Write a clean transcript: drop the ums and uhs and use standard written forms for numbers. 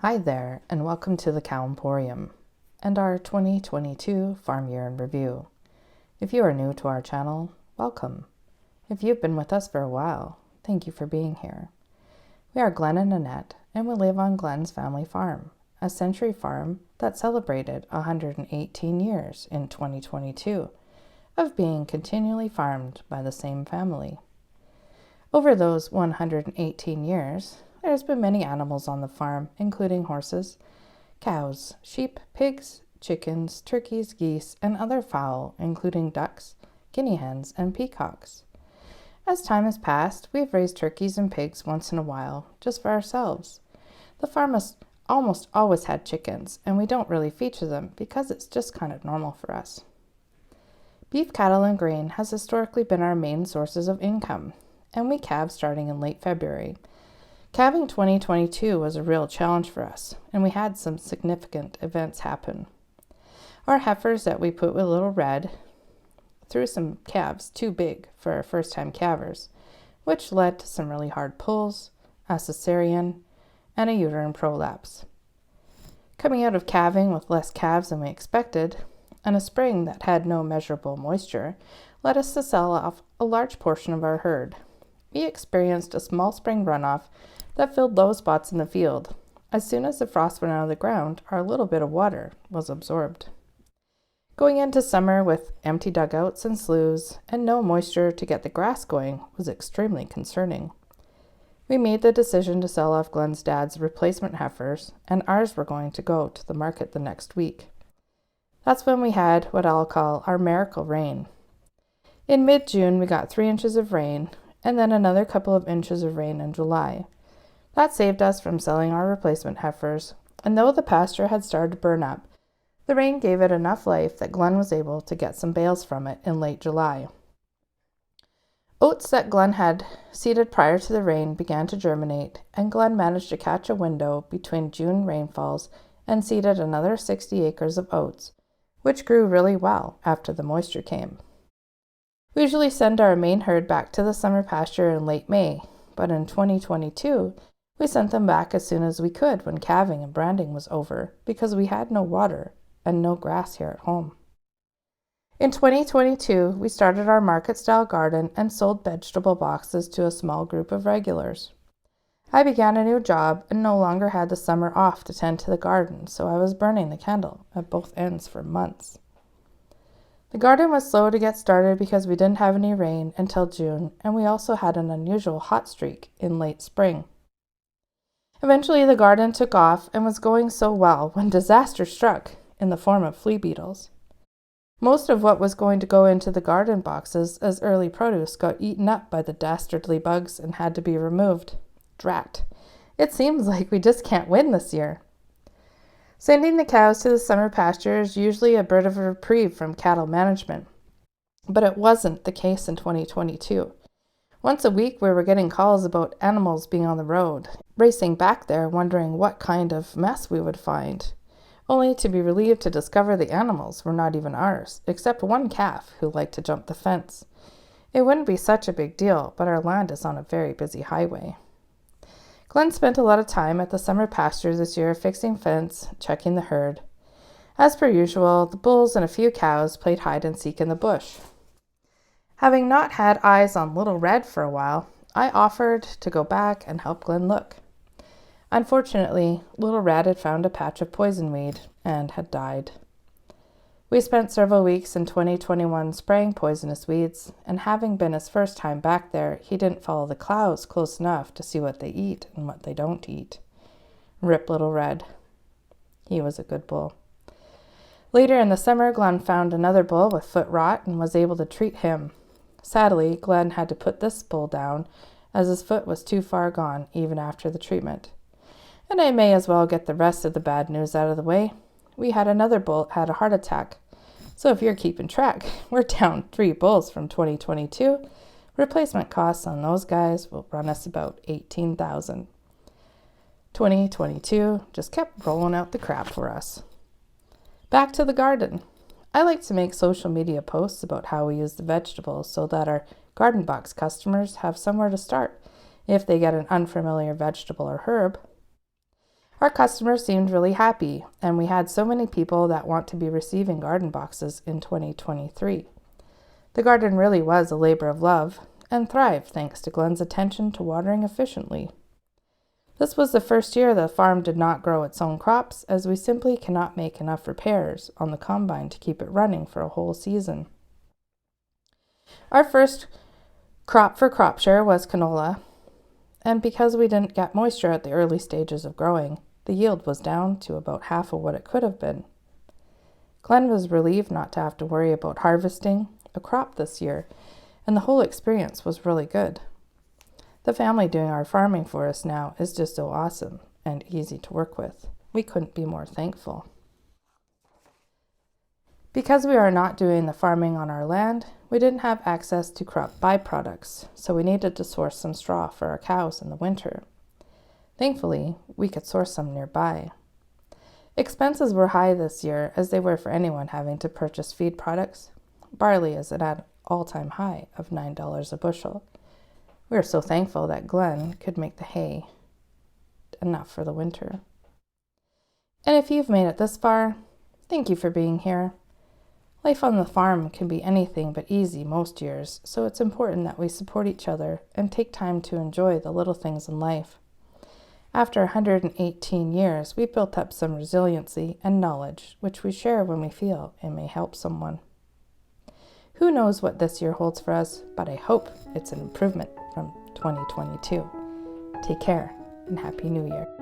Hi there, and welcome to the Cow Emporium and our 2022 Farm Year in Review. If you are new to our channel, welcome. If you've been with us for a while, thank you for being here. We are Glen and Annette, and we live on Glen's family farm, a century farm that celebrated 118 years in 2022 of being continually farmed by the same family. Over those 118 years, there's been many animals on the farm, including horses, cows, sheep, pigs, chickens, turkeys, geese, and other fowl, including ducks, guinea hens, and peacocks. As time has passed, we've raised turkeys and pigs once in a while, just for ourselves. The farm has almost always had chickens, and we don't really feature them because it's just kind of normal for us. Beef, cattle, and grain has historically been our main sources of income, and we calve starting in late February. Calving 2022 was a real challenge for us, and we had some significant events happen. Our heifers that we put with Little Red threw some calves too big for our first-time calvers, which led to some really hard pulls, a cesarean, and a uterine prolapse. Coming out of calving with less calves than we expected, and a spring that had no measurable moisture, led us to sell off a large portion of our herd. We experienced a small spring runoff that filled low spots in the field. As soon as the frost went out of the ground, our little bit of water was absorbed. Going into summer with empty dugouts and sloughs and no moisture to get the grass going was extremely concerning. We made the decision to sell off Glen's dad's replacement heifers, and ours were going to go to the market the next week. That's when we had what I'll call our miracle rain. In mid-June, we got 3 inches of rain, and then another couple of inches of rain in July. That saved us from selling our replacement heifers, and though the pasture had started to burn up, the rain gave it enough life that Glen was able to get some bales from it in late July. Oats that Glen had seeded prior to the rain began to germinate, and Glen managed to catch a window between June rainfalls and seeded another 60 acres of oats, which grew really well after the moisture came. We usually send our main herd back to the summer pasture in late May, but in 2022, we sent them back as soon as we could when calving and branding was over because we had no water and no grass here at home. In 2022, we started our market-style garden and sold vegetable boxes to a small group of regulars. I began a new job and no longer had the summer off to tend to the garden, so I was burning the candle at both ends for months. The garden was slow to get started because we didn't have any rain until June, and we also had an unusual hot streak in late spring. Eventually, the garden took off and was going so well when disaster struck in the form of flea beetles. Most of what was going to go into the garden boxes as early produce got eaten up by the dastardly bugs and had to be removed. Drat. It seems like we just can't win this year. Sending the cows to the summer pasture is usually a bit of a reprieve from cattle management, but it wasn't the case in 2022. Once a week we were getting calls about animals being on the road, racing back there wondering what kind of mess we would find, only to be relieved to discover the animals were not even ours, except one calf who liked to jump the fence. It wouldn't be such a big deal, but our land is on a very busy highway. Glen spent a lot of time at the summer pasture this year fixing fence, checking the herd. As per usual, the bulls and a few cows played hide and seek in the bush. Having not had eyes on Little Red for a while, I offered to go back and help Glen look. Unfortunately, Little Red had found a patch of poison weed and had died. We spent several weeks in 2021 spraying poisonous weeds, and having been his first time back there, he didn't follow the cows close enough to see what they eat and what they don't eat. Rip Little Red. He was a good bull. Later in the summer, Glen found another bull with foot rot and was able to treat him. Sadly, Glen had to put this bull down as his foot was too far gone even after the treatment. And I may as well get the rest of the bad news out of the way. We had another bull had a heart attack. So if you're keeping track, we're down 3 bulls from 2022. Replacement costs on those guys will run us about $18,000. 2022 just kept rolling out the crap for us. Back to the garden. I like to make social media posts about how we use the vegetables so that our garden box customers have somewhere to start if they get an unfamiliar vegetable or herb. Our customers seemed really happy, and we had so many people that want to be receiving garden boxes in 2023. The garden really was a labor of love and thrived thanks to Glen's attention to watering efficiently. This was the first year the farm did not grow its own crops, as we simply cannot make enough repairs on the combine to keep it running for a whole season. Our first crop for crop share was canola, and because we didn't get moisture at the early stages of growing, the yield was down to about half of what it could have been. Glen was relieved not to have to worry about harvesting a crop this year, and the whole experience was really good. The family doing our farming for us now is just so awesome and easy to work with. We couldn't be more thankful. Because we are not doing the farming on our land, we didn't have access to crop byproducts, so we needed to source some straw for our cows in the winter. Thankfully, we could source some nearby. Expenses were high this year, as they were for anyone having to purchase feed products. Barley is at an all-time high of $9 a bushel. We are so thankful that Glen could make the hay enough for the winter. And if you've made it this far, thank you for being here. Life on the farm can be anything but easy most years, so it's important that we support each other and take time to enjoy the little things in life. After 118 years, we've built up some resiliency and knowledge, which we share when we feel it may help someone. Who knows what this year holds for us, but I hope it's an improvement from 2022. Take care and Happy New Year.